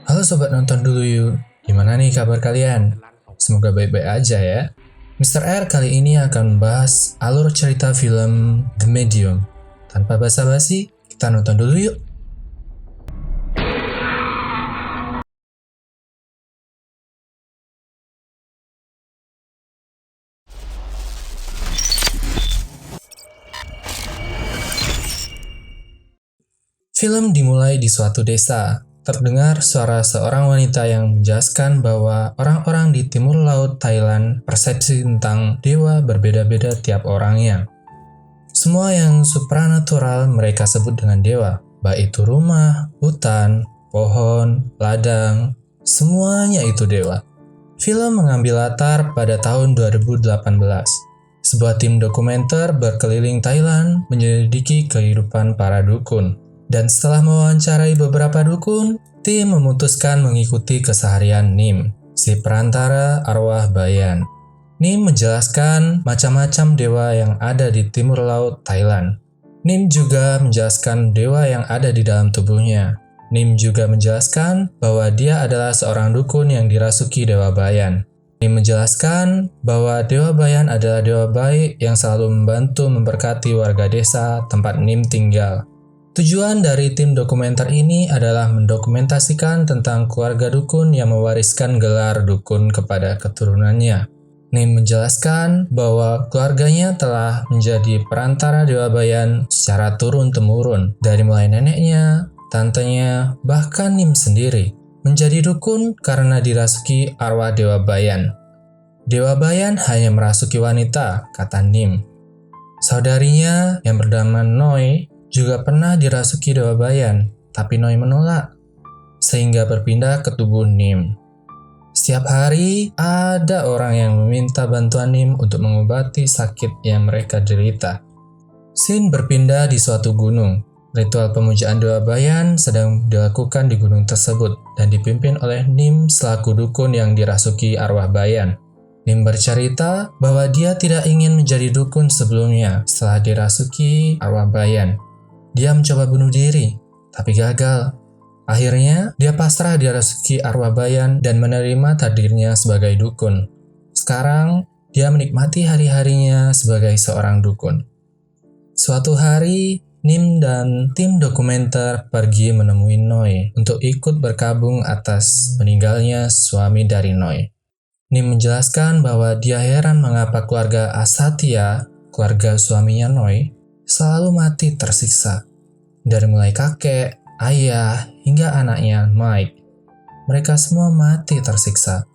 Halo sobat nonton dulu yuk, gimana nih kabar kalian? Semoga baik-baik aja ya. Mr. R kali ini akan membahas alur cerita film The Medium. Tanpa basa-basi, kita nonton dulu yuk. Film dimulai di suatu desa. Terdengar suara seorang wanita yang menjelaskan bahwa orang-orang di timur laut Thailand persepsi tentang dewa berbeda-beda tiap orangnya. Semua yang supranatural mereka sebut dengan dewa, baik itu rumah, hutan, pohon, ladang, semuanya itu dewa. Film mengambil latar pada tahun 2018. Sebuah tim dokumenter berkeliling Thailand menyelidiki kehidupan para dukun. Dan setelah mewawancarai beberapa dukun, tim memutuskan mengikuti keseharian Nim, si perantara arwah bayan. Nim menjelaskan macam-macam dewa yang ada di timur laut Thailand. Nim juga menjelaskan dewa yang ada di dalam tubuhnya. Nim juga menjelaskan bahwa dia adalah seorang dukun yang dirasuki dewa bayan. Nim menjelaskan bahwa dewa bayan adalah dewa baik yang selalu membantu memberkati warga desa tempat Nim tinggal. Tujuan dari tim dokumenter ini adalah mendokumentasikan tentang keluarga dukun yang mewariskan gelar dukun kepada keturunannya. Nim menjelaskan bahwa keluarganya telah menjadi perantara dewa bayan secara turun-temurun, dari mulai neneknya, tantenya, bahkan Nim sendiri menjadi dukun karena dirasuki arwah dewa bayan. Dewa bayan hanya merasuki wanita, kata Nim. Saudarinya yang bernama Noi juga pernah dirasuki dewa bayan, tapi Noi menolak, sehingga berpindah ke tubuh Nim. Setiap hari, ada orang yang meminta bantuan Nim untuk mengobati sakit yang mereka derita. Scene berpindah di suatu gunung. Ritual pemujaan dewa bayan sedang dilakukan di gunung tersebut dan dipimpin oleh Nim selaku dukun yang dirasuki arwah bayan. Nim bercerita bahwa dia tidak ingin menjadi dukun sebelumnya setelah dirasuki arwah bayan. Dia mencoba bunuh diri, tapi gagal. Akhirnya, dia pasrah dirasuki arwah bayan dan menerima takdirnya sebagai dukun. Sekarang, dia menikmati hari-harinya sebagai seorang dukun. Suatu hari, Nim dan tim dokumenter pergi menemui Noi untuk ikut berkabung atas meninggalnya suami dari Noi. Nim menjelaskan bahwa dia heran mengapa keluarga Asatya, keluarga suaminya Noi, selalu mati tersiksa. Dari mulai kakek, ayah, hingga anaknya Mike. Mereka semua mati tersiksa.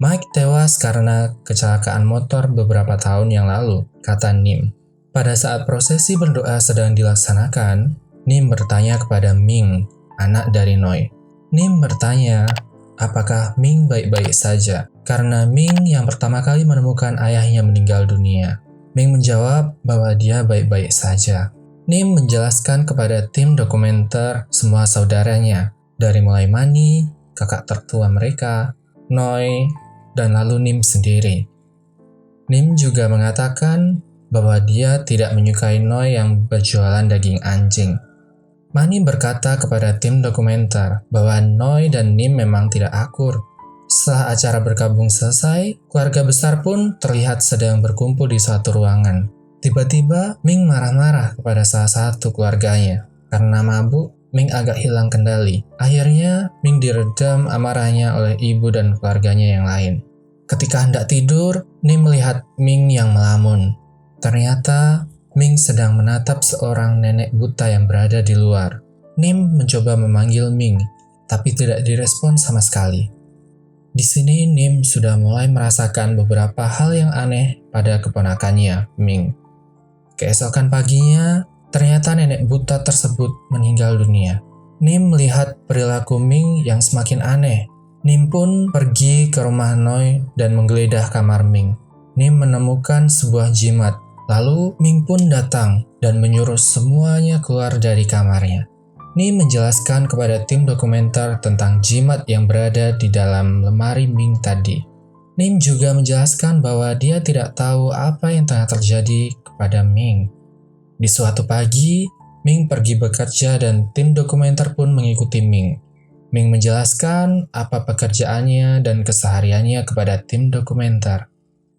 Mike tewas karena kecelakaan motor beberapa tahun yang lalu, kata Nim. Pada saat prosesi berdoa sedang dilaksanakan, Nim bertanya kepada Ming, anak dari Noi. Nim bertanya, apakah Ming baik-baik saja? Karena Ming yang pertama kali menemukan ayahnya meninggal dunia. Ming menjawab bahwa dia baik-baik saja. Nim menjelaskan kepada tim dokumenter semua saudaranya, dari mulai Mani, kakak tertua mereka, Noi, dan lalu Nim sendiri. Nim juga mengatakan bahwa dia tidak menyukai Noi yang berjualan daging anjing. Mani berkata kepada tim dokumenter bahwa Noi dan Nim memang tidak akur. Setelah acara berkabung selesai, keluarga besar pun terlihat sedang berkumpul di suatu ruangan. Tiba-tiba, Ming marah-marah kepada salah satu keluarganya. Karena mabuk, Ming agak hilang kendali. Akhirnya, Ming diredam amarahnya oleh ibu dan keluarganya yang lain. Ketika hendak tidur, Nim melihat Ming yang melamun. Ternyata, Ming sedang menatap seorang nenek buta yang berada di luar. Nim mencoba memanggil Ming, tapi tidak direspon sama sekali. Di sini Nim sudah mulai merasakan beberapa hal yang aneh pada keponakannya, Ming. Keesokan paginya, ternyata nenek buta tersebut meninggal dunia. Nim melihat perilaku Ming yang semakin aneh. Nim pun pergi ke rumah Noi dan menggeledah kamar Ming. Nim menemukan sebuah jimat. Lalu Ming pun datang dan menyuruh semuanya keluar dari kamarnya. Nim menjelaskan kepada tim dokumenter tentang jimat yang berada di dalam lemari Ming tadi. Nim juga menjelaskan bahwa dia tidak tahu apa yang tengah terjadi kepada Ming. Di suatu pagi, Ming pergi bekerja dan tim dokumenter pun mengikuti Ming. Ming menjelaskan apa pekerjaannya dan kesehariannya kepada tim dokumenter.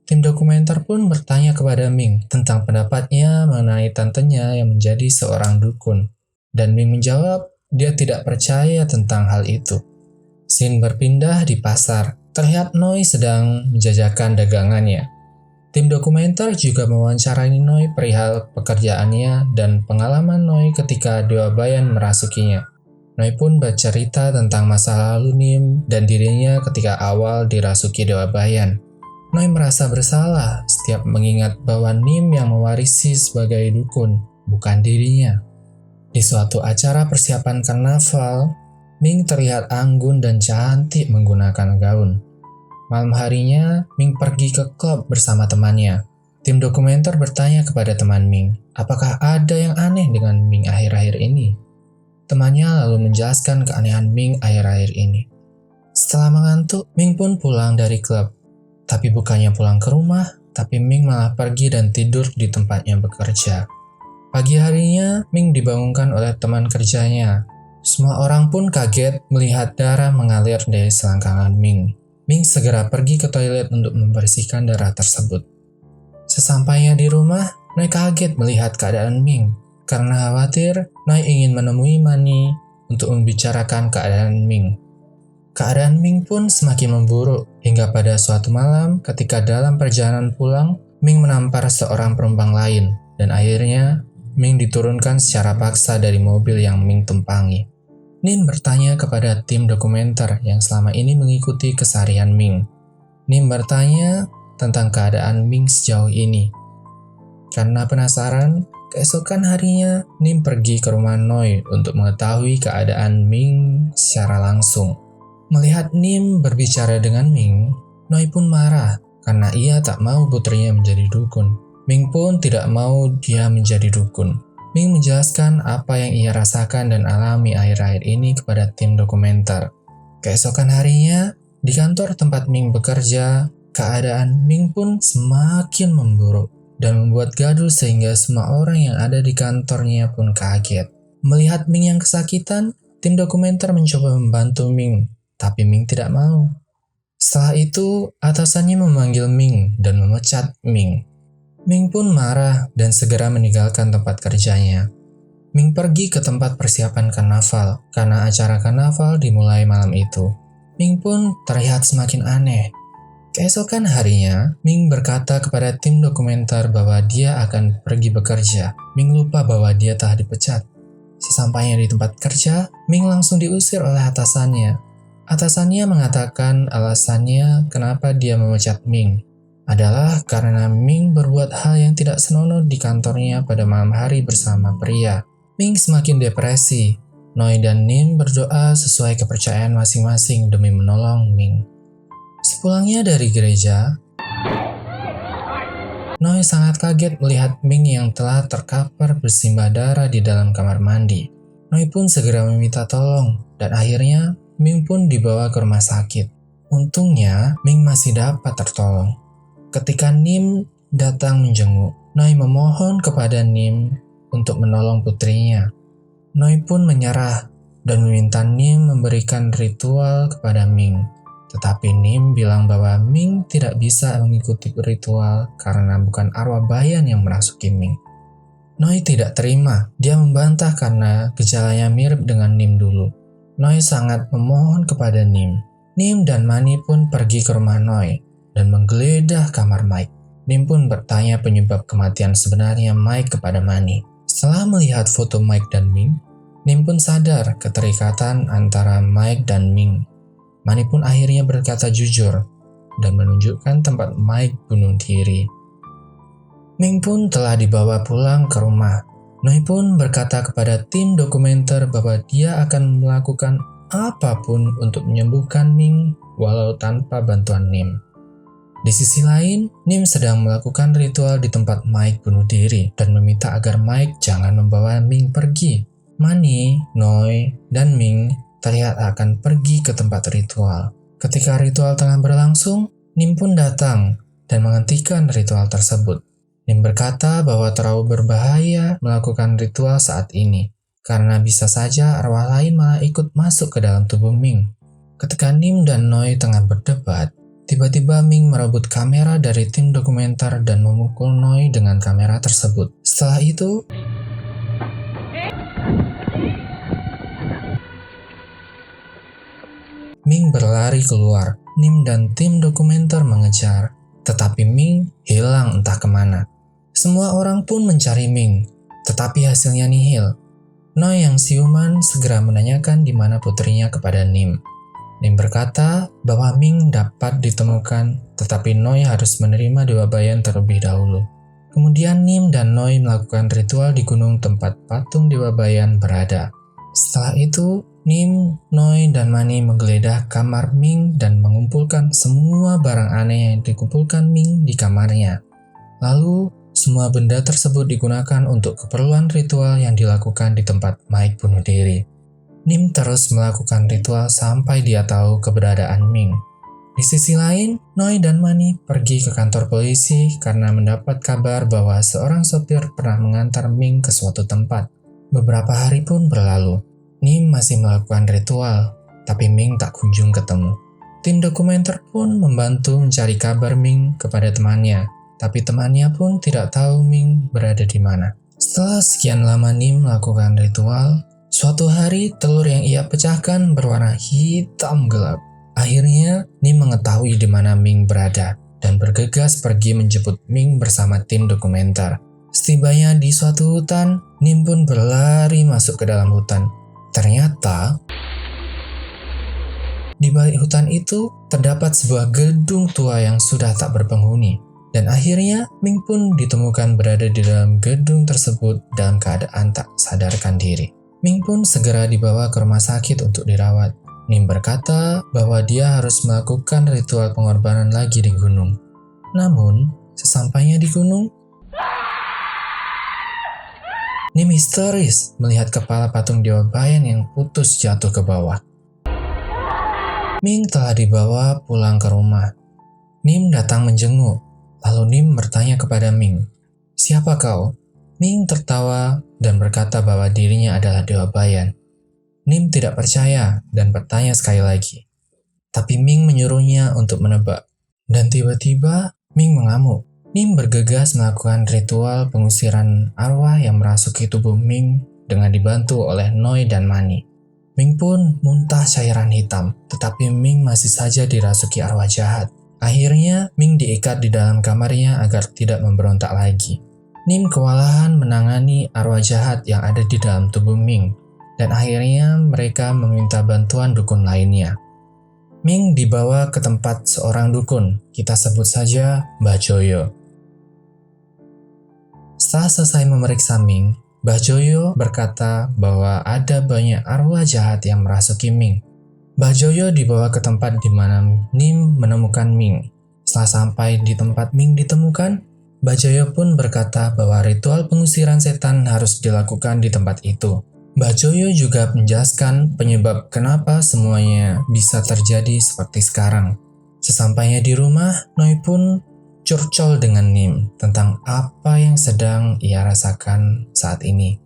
Tim dokumenter pun bertanya kepada Ming tentang pendapatnya mengenai tantenya yang menjadi seorang dukun. Dan Ming menjawab dia tidak percaya tentang hal itu. Scene berpindah di pasar. Terlihat Noi sedang menjajakan dagangannya. Tim dokumenter juga mewawancarai Noi perihal pekerjaannya dan pengalaman Noi ketika Dewa Bayan merasukinya. Noi pun bercerita tentang masa lalu Nim dan dirinya ketika awal dirasuki Dewa Bayan. Noi merasa bersalah setiap mengingat bahwa Nim yang mewarisi sebagai dukun, bukan dirinya. Di suatu acara persiapan karnaval, Ming terlihat anggun dan cantik menggunakan gaun. Malam harinya, Ming pergi ke klub bersama temannya. Tim dokumenter bertanya kepada teman Ming, apakah ada yang aneh dengan Ming akhir-akhir ini? Temannya lalu menjelaskan keanehan Ming akhir-akhir ini. Setelah mengantuk, Ming pun pulang dari klub. Tapi bukannya pulang ke rumah, tapi Ming malah pergi dan tidur di tempatnya bekerja. Pagi harinya, Ming dibangunkan oleh teman kerjanya. Semua orang pun kaget melihat darah mengalir dari selangkangan Ming. Ming segera pergi ke toilet untuk membersihkan darah tersebut. Sesampainya di rumah, Noi kaget melihat keadaan Ming. Karena khawatir, Noi ingin menemui Mani untuk membicarakan keadaan Ming. Keadaan Ming pun semakin memburuk, hingga pada suatu malam ketika dalam perjalanan pulang, Ming menampar seorang penumpang lain, dan akhirnya Ming diturunkan secara paksa dari mobil yang Ming tumpangi. Nim bertanya kepada tim dokumenter yang selama ini mengikuti keseharian Ming. Nim bertanya tentang keadaan Ming sejauh ini. Karena penasaran, keesokan harinya Nim pergi ke rumah Noi untuk mengetahui keadaan Ming secara langsung. Melihat Nim berbicara dengan Ming, Noi pun marah karena ia tak mau putrinya menjadi dukun. Ming pun tidak mau dia menjadi dukun. Ming menjelaskan apa yang ia rasakan dan alami akhir-akhir ini kepada tim dokumenter. Keesokan harinya, di kantor tempat Ming bekerja, keadaan Ming pun semakin memburuk dan membuat gaduh sehingga semua orang yang ada di kantornya pun kaget. Melihat Ming yang kesakitan, tim dokumenter mencoba membantu Ming, tapi Ming tidak mau. Setelah itu, atasannya memanggil Ming dan memecat Ming. Ming pun marah dan segera meninggalkan tempat kerjanya. Ming pergi ke tempat persiapan karnaval karena acara karnaval dimulai malam itu. Ming pun terlihat semakin aneh. Keesokan harinya, Ming berkata kepada tim dokumenter bahwa dia akan pergi bekerja. Ming lupa bahwa dia telah dipecat. Sesampainya di tempat kerja, Ming langsung diusir oleh atasannya. Atasannya mengatakan alasannya kenapa dia memecat Ming adalah karena Ming berbuat hal yang tidak senonoh di kantornya pada malam hari bersama pria. Ming semakin depresi. Noi dan Nim berdoa sesuai kepercayaan masing-masing demi menolong Ming. Sepulangnya dari gereja, Noi sangat kaget melihat Ming yang telah terkapar bersimbah darah di dalam kamar mandi. Noi pun segera meminta tolong, dan akhirnya Ming pun dibawa ke rumah sakit. Untungnya, Ming masih dapat tertolong. Ketika Nim datang menjenguk, Noi memohon kepada Nim untuk menolong putrinya. Noi pun menyerah dan meminta Nim memberikan ritual kepada Ming. Tetapi Nim bilang bahwa Ming tidak bisa mengikuti ritual karena bukan arwah Bayan yang merasuki Ming. Noi tidak terima, dia membantah karena gejalanya mirip dengan Nim dulu. Noi sangat memohon kepada Nim. Nim dan Mani pun pergi ke rumah Noi dan menggeledah kamar Mike. Nim pun bertanya penyebab kematian sebenarnya Mike kepada Mani. Setelah melihat foto Mike dan Ming, Nim pun sadar keterikatan antara Mike dan Ming. Mani pun akhirnya berkata jujur dan menunjukkan tempat Mike bunuh diri. Ming pun telah dibawa pulang ke rumah. Noi pun berkata kepada tim dokumenter bahwa dia akan melakukan apapun untuk menyembuhkan Ming walau tanpa bantuan Nim. Di sisi lain, Nim sedang melakukan ritual di tempat Mike bunuh diri dan meminta agar Mike jangan membawa Ming pergi. Mani, Noi, dan Ming terlihat akan pergi ke tempat ritual. Ketika ritual tengah berlangsung, Nim pun datang dan menghentikan ritual tersebut. Nim berkata bahwa terlalu berbahaya melakukan ritual saat ini, karena bisa saja arwah lain malah ikut masuk ke dalam tubuh Ming. Ketika Nim dan Noi tengah berdebat, tiba-tiba Ming merebut kamera dari tim dokumenter dan memukul Noi dengan kamera tersebut. Setelah itu, Ming berlari keluar. Nim dan tim dokumenter mengejar, tetapi Ming hilang entah kemana. Semua orang pun mencari Ming, tetapi hasilnya nihil. Noi yang siuman segera menanyakan di mana putrinya kepada Nim. Nim berkata bahwa Ming dapat ditemukan, tetapi Noi harus menerima Dewa Bayan terlebih dahulu. Kemudian Nim dan Noi melakukan ritual di gunung tempat patung Dewa Bayan berada. Setelah itu, Nim, Noi, dan Mani menggeledah kamar Ming dan mengumpulkan semua barang aneh yang dikumpulkan Ming di kamarnya. Lalu, semua benda tersebut digunakan untuk keperluan ritual yang dilakukan di tempat Mike bunuh diri. Nim terus melakukan ritual sampai dia tahu keberadaan Ming. Di sisi lain, Noi dan Mani pergi ke kantor polisi karena mendapat kabar bahwa seorang sopir pernah mengantar Ming ke suatu tempat. Beberapa hari pun berlalu. Nim masih melakukan ritual, tapi Ming tak kunjung ketemu. Tim dokumenter pun membantu mencari kabar Ming kepada temannya, tapi temannya pun tidak tahu Ming berada di mana. Setelah sekian lama Nim melakukan ritual, suatu hari telur yang ia pecahkan berwarna hitam gelap. Akhirnya, Nim mengetahui di mana Ming berada dan bergegas pergi menjemput Ming bersama tim dokumenter. Setibanya di suatu hutan, Nim pun berlari masuk ke dalam hutan. Ternyata, di balik hutan itu terdapat sebuah gedung tua yang sudah tak berpenghuni. Dan akhirnya, Ming pun ditemukan berada di dalam gedung tersebut dalam keadaan tak sadarkan diri. Ming pun segera dibawa ke rumah sakit untuk dirawat. Nim berkata bahwa dia harus melakukan ritual pengorbanan lagi di gunung. Namun, sesampainya di gunung, Nim histeris melihat kepala patung Dewa Bayan yang putus jatuh ke bawah. Ming telah dibawa pulang ke rumah. Nim datang menjenguk, lalu Nim bertanya kepada Ming, "Siapa kau?" Ming tertawa dan berkata bahwa dirinya adalah Dewa Bayan. Nim tidak percaya dan bertanya sekali lagi. Tapi Ming menyuruhnya untuk menebak. Dan tiba-tiba Ming mengamuk. Nim bergegas melakukan ritual pengusiran arwah yang merasuki tubuh Ming dengan dibantu oleh Noi dan Mani. Ming pun muntah cairan hitam, tetapi Ming masih saja dirasuki arwah jahat. Akhirnya, Ming diikat di dalam kamarnya agar tidak memberontak lagi. Nim kewalahan menangani arwah jahat yang ada di dalam tubuh Ming, dan akhirnya mereka meminta bantuan dukun lainnya. Ming dibawa ke tempat seorang dukun, kita sebut saja Mbah Joyo. Setelah selesai memeriksa Ming, Mbah Joyo berkata bahwa ada banyak arwah jahat yang merasuki Ming. Mbah Joyo dibawa ke tempat di mana Nim menemukan Ming. Setelah sampai di tempat Ming ditemukan, Mbah Joyo pun berkata bahwa ritual pengusiran setan harus dilakukan di tempat itu. Mbah Joyo juga menjelaskan penyebab kenapa semuanya bisa terjadi seperti sekarang. Sesampainya di rumah, Noi pun curcol dengan Nim tentang apa yang sedang ia rasakan saat ini.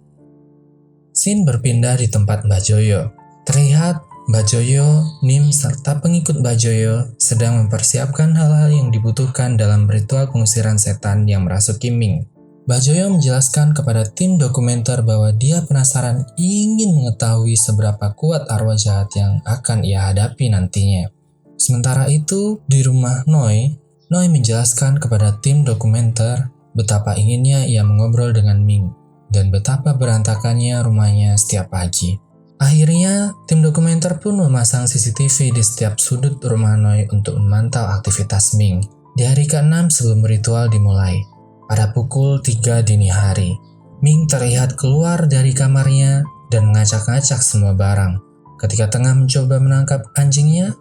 Scene berpindah di tempat Mbah Joyo. Terlihat Mbah Joyo, Nim, serta pengikut Mbah Joyo sedang mempersiapkan hal-hal yang dibutuhkan dalam ritual pengusiran setan yang merasuki Ming. Mbah Joyo menjelaskan kepada tim dokumenter bahwa dia penasaran ingin mengetahui seberapa kuat arwah jahat yang akan ia hadapi nantinya. Sementara itu, di rumah Noi menjelaskan kepada tim dokumenter betapa inginnya ia mengobrol dengan Ming dan betapa berantakannya rumahnya setiap pagi. Akhirnya, tim dokumenter pun memasang CCTV di setiap sudut rumah Noi untuk memantau aktivitas Ming. Di hari ke-6 sebelum ritual dimulai, pada pukul 3 dini hari, Ming terlihat keluar dari kamarnya dan mengacak-ngacak semua barang. Ketika tengah mencoba menangkap anjingnya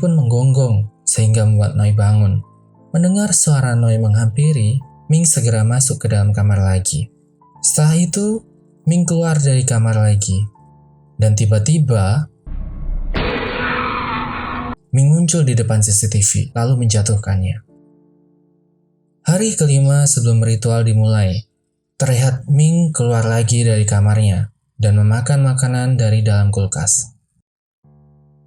pun menggonggong sehingga membuat Noi bangun. Mendengar suara Noi menghampiri, Ming segera masuk ke dalam kamar lagi. Setelah itu, Ming keluar dari kamar lagi. Dan tiba-tiba, Ming muncul di depan CCTV, lalu menjatuhkannya. Hari kelima sebelum ritual dimulai, terlihat Ming keluar lagi dari kamarnya. dan memakan makanan dari dalam kulkas.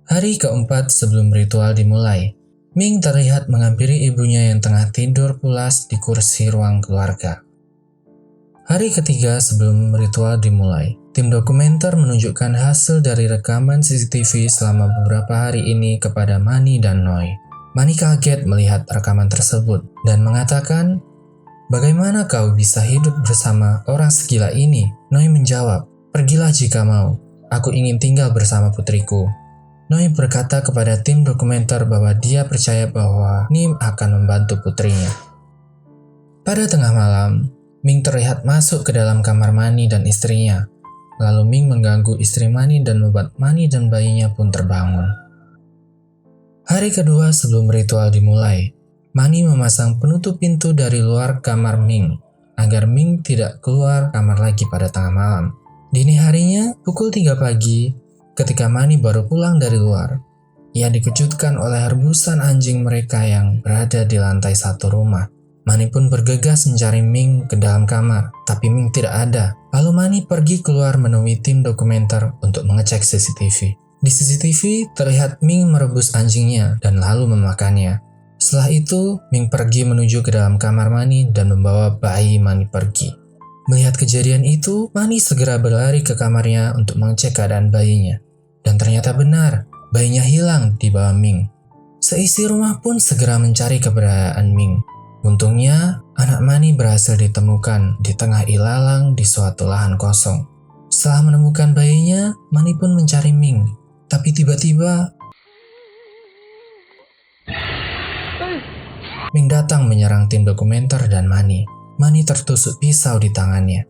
Hari keempat sebelum ritual dimulai, Ming terlihat menghampiri ibunya yang tengah tidur pulas di kursi ruang keluarga. Hari ketiga sebelum ritual dimulai, tim dokumenter menunjukkan hasil dari rekaman CCTV selama beberapa hari ini kepada Manny dan Noi. Manny kaget melihat rekaman tersebut dan mengatakan, "Bagaimana kau bisa hidup bersama orang segila ini?" Noi menjawab, "Pergilah jika mau. Aku ingin tinggal bersama putriku." Noi berkata kepada tim dokumenter bahwa dia percaya bahwa Nim akan membantu putrinya. Pada tengah malam, Ming terlihat masuk ke dalam kamar Manny dan istrinya. Lalu Ming mengganggu istri Manny dan membuat Manny dan bayinya pun terbangun. Hari kedua sebelum ritual dimulai, Manny memasang penutup pintu dari luar kamar Ming, agar Ming tidak keluar kamar lagi pada tengah malam. Dini harinya, pukul 3 pagi, ketika Manny baru pulang dari luar, ia dikejutkan oleh rebusan anjing mereka yang berada di lantai 1 rumah. Manny pun bergegas mencari Ming ke dalam kamar, tapi Ming tidak ada. Lalu Manny pergi keluar menemui tim dokumenter untuk mengecek CCTV. Di CCTV terlihat Ming merebus anjingnya dan lalu memakannya. Setelah itu, Ming pergi menuju ke dalam kamar Manny dan membawa bayi Manny pergi. Melihat kejadian itu, Manny segera berlari ke kamarnya untuk mengecek keadaan bayinya. Dan ternyata benar, bayinya hilang di bawah Ming. Seisi rumah pun segera mencari keberadaan Ming. Untungnya, anak Manny berhasil ditemukan di tengah ilalang di suatu lahan kosong. Setelah menemukan bayinya, Manny pun mencari Ming. Tapi tiba-tiba, Ming datang menyerang tim dokumenter dan Manny. Manny tertusuk pisau di tangannya.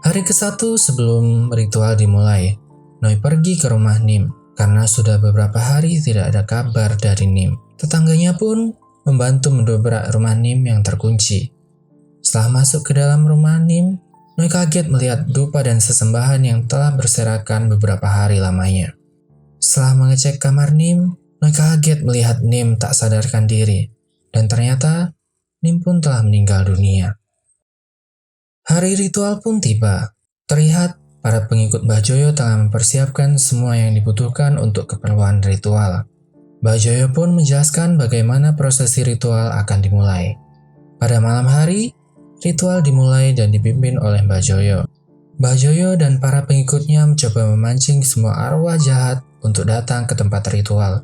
Hari ke-1 sebelum ritual dimulai, Noi pergi ke rumah Nim karena sudah beberapa hari tidak ada kabar dari Nim. Tetangganya pun membantu mendobrak rumah Nim yang terkunci. Setelah masuk ke dalam rumah Nim, Noi kaget melihat dupa dan sesembahan yang telah berserakan beberapa hari lamanya. Setelah mengecek kamar Nim, Noi kaget melihat Nim tak sadarkan diri, dan ternyata Nim pun telah meninggal dunia. Hari ritual pun tiba. Terlihat para pengikut Mbah Joyo telah mempersiapkan semua yang dibutuhkan untuk keperluan ritual. Mbah Joyo pun menjelaskan bagaimana prosesi ritual akan dimulai. Pada malam hari, ritual dimulai dan dipimpin oleh Mbah Joyo. Mbah Joyo dan para pengikutnya mencoba memancing semua arwah jahat untuk datang ke tempat ritual.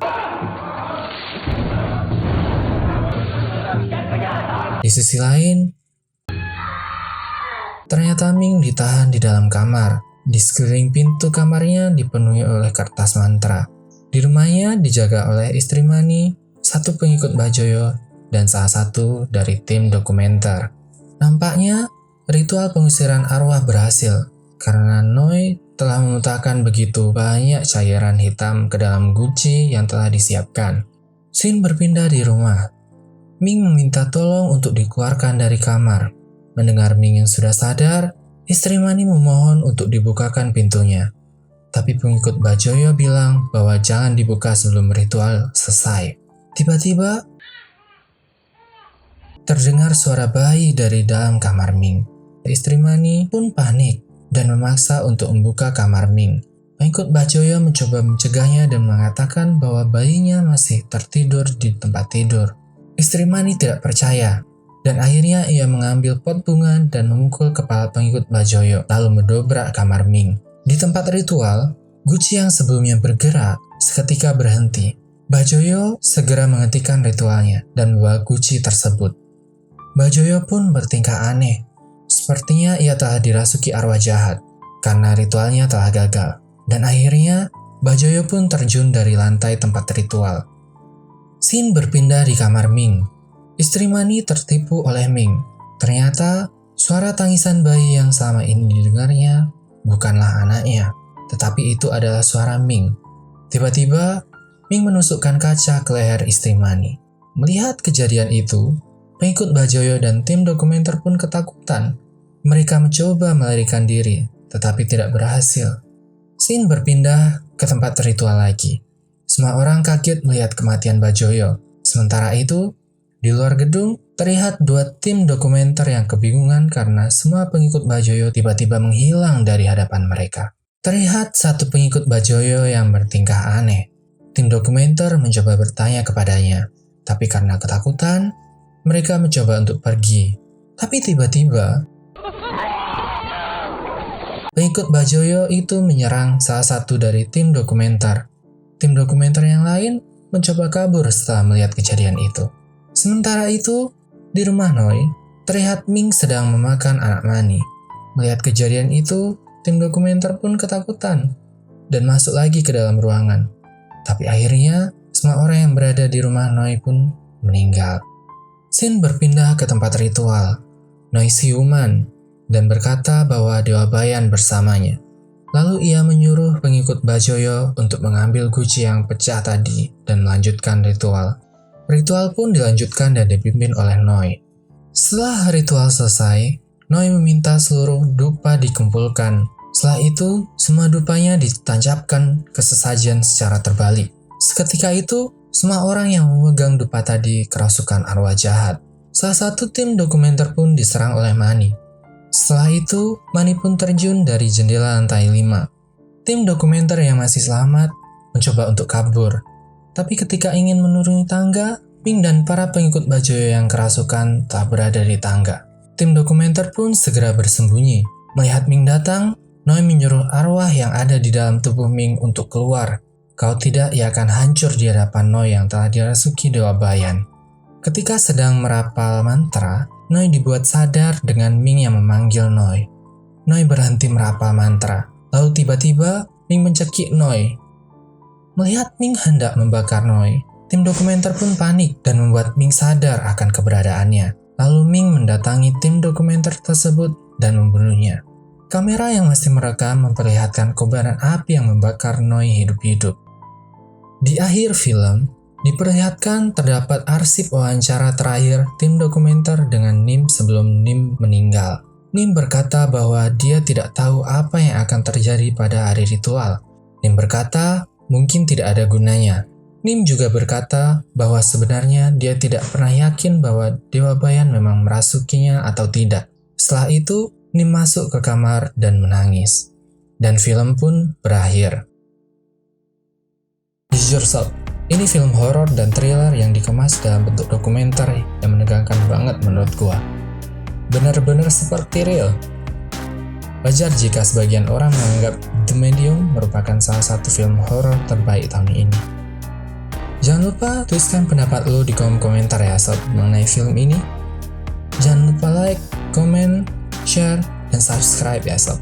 Di sisi lain, ternyata Ming ditahan di dalam kamar. Di sekeliling pintu kamarnya dipenuhi oleh kertas mantra. Di rumahnya dijaga oleh istri Manny, satu pengikut Mbah Joyo, dan salah satu dari tim dokumenter. Nampaknya ritual pengusiran arwah berhasil karena Noi telah memuntahkan begitu banyak cairan hitam ke dalam guci yang telah disiapkan. Scene berpindah di rumah. Ming meminta tolong untuk dikeluarkan dari kamar. Mendengar Ming yang sudah sadar, istri Manny memohon untuk dibukakan pintunya. Tapi pengikut Mbah Joyo bilang bahwa jangan dibuka sebelum ritual selesai. Tiba-tiba, terdengar suara bayi dari dalam kamar Ming. Istri Manny pun panik dan memaksa untuk membuka kamar Ming. Pengikut Mbah Joyo mencoba mencegahnya dan mengatakan bahwa bayinya masih tertidur di tempat tidur. Istri Manny tidak percaya, dan akhirnya ia mengambil pot bunga dan memukul kepala pengikut Mbah Joyo, lalu mendobrak kamar Ming. Di tempat ritual, guci yang sebelumnya bergerak seketika berhenti. Mbah Joyo segera menghentikan ritualnya dan membawa guci tersebut. Mbah Joyo pun bertingkah aneh. Sepertinya ia telah dirasuki arwah jahat karena ritualnya telah gagal. Dan akhirnya, Mbah Joyo pun terjun dari lantai tempat ritual. Scene berpindah di kamar Ming. Istri Manny tertipu oleh Ming. Ternyata, suara tangisan bayi yang selama ini didengarnya bukanlah anaknya, tetapi itu adalah suara Ming. Tiba-tiba, Ming menusukkan kaca ke leher istri Manny. Melihat kejadian itu, pengikut Mbah Joyo dan tim dokumenter pun ketakutan. Mereka mencoba melarikan diri, tetapi tidak berhasil. Scene berpindah ke tempat ritual lagi. Semua orang kaget melihat kematian Mbah Joyo. Sementara itu, di luar gedung, Terlihat dua tim dokumenter yang kebingungan karena semua pengikut Bajoyo tiba-tiba menghilang dari hadapan mereka. Terlihat satu pengikut Bajoyo yang bertingkah aneh. Tim dokumenter mencoba bertanya kepadanya, tapi karena ketakutan, mereka mencoba untuk pergi. Tapi tiba-tiba, pengikut Bajoyo itu menyerang salah satu dari tim dokumenter. Tim dokumenter yang lain mencoba kabur setelah melihat kejadian itu. Sementara itu, di rumah Noi, terlihat Ming sedang memakan anak mani. Melihat kejadian itu, tim dokumenter pun ketakutan dan masuk lagi ke dalam ruangan. Tapi akhirnya, semua orang yang berada di rumah Noi pun meninggal. Shin berpindah ke tempat ritual. Noi siuman dan berkata bahwa Dewa Bayan bersamanya. Lalu ia menyuruh pengikut Bajoyo untuk mengambil guci yang pecah tadi dan melanjutkan ritual. Ritual pun dilanjutkan dan dipimpin oleh Noi. Setelah ritual selesai, Noi meminta seluruh dupa dikumpulkan. Setelah itu, semua dupanya ditancapkan ke sesajen secara terbalik. Seketika itu, semua orang yang memegang dupa tadi kerasukan arwah jahat. Salah satu tim dokumenter pun diserang oleh Mani. Setelah itu, Mani pun terjun dari jendela lantai 5. Tim dokumenter yang masih selamat mencoba untuk kabur. Tapi ketika ingin menuruni tangga, Ming dan para pengikut Bajoyo yang kerasukan telah berada di tangga. Tim dokumenter pun segera bersembunyi. Melihat Ming datang, Noi menyuruh arwah yang ada di dalam tubuh Ming untuk keluar. Kalau tidak, ia akan hancur di hadapan Noi yang telah dirasuki Dewa Bayan. Ketika sedang merapal mantra, Noi dibuat sadar dengan Ming yang memanggil Noi. Noi berhenti merapal mantra. Lalu tiba-tiba, Ming mencekik Noi. Melihat Ming hendak membakar Noi, tim dokumenter pun panik dan membuat Ming sadar akan keberadaannya. Lalu Ming mendatangi tim dokumenter tersebut dan membunuhnya. Kamera yang masih merekam memperlihatkan kobaran api yang membakar Noi hidup-hidup. Di akhir film, diperlihatkan terdapat arsip wawancara terakhir tim dokumenter dengan Nim sebelum Nim meninggal. Nim berkata bahwa dia tidak tahu apa yang akan terjadi pada hari ritual. Nim berkata, mungkin tidak ada gunanya. Nim juga berkata bahwa sebenarnya dia tidak pernah yakin bahwa Dewa Bayan memang merasukinya atau tidak. Setelah itu, Nim masuk ke kamar dan menangis. Dan film pun berakhir. Jujur sob, ini film horor dan thriller yang dikemas dalam bentuk dokumenter yang menegangkan banget menurut gua. Benar-benar seperti real. Wajar jika sebagian orang menganggap The Medium merupakan salah satu film horor terbaik tahun ini. Jangan lupa tuliskan pendapat lo di kolom komentar ya sob mengenai film ini. Jangan lupa like, komen, share, dan subscribe ya sob.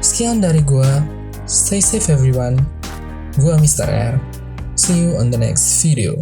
Sekian dari gua. Stay safe everyone. Gua Mr. R. See you on the next video.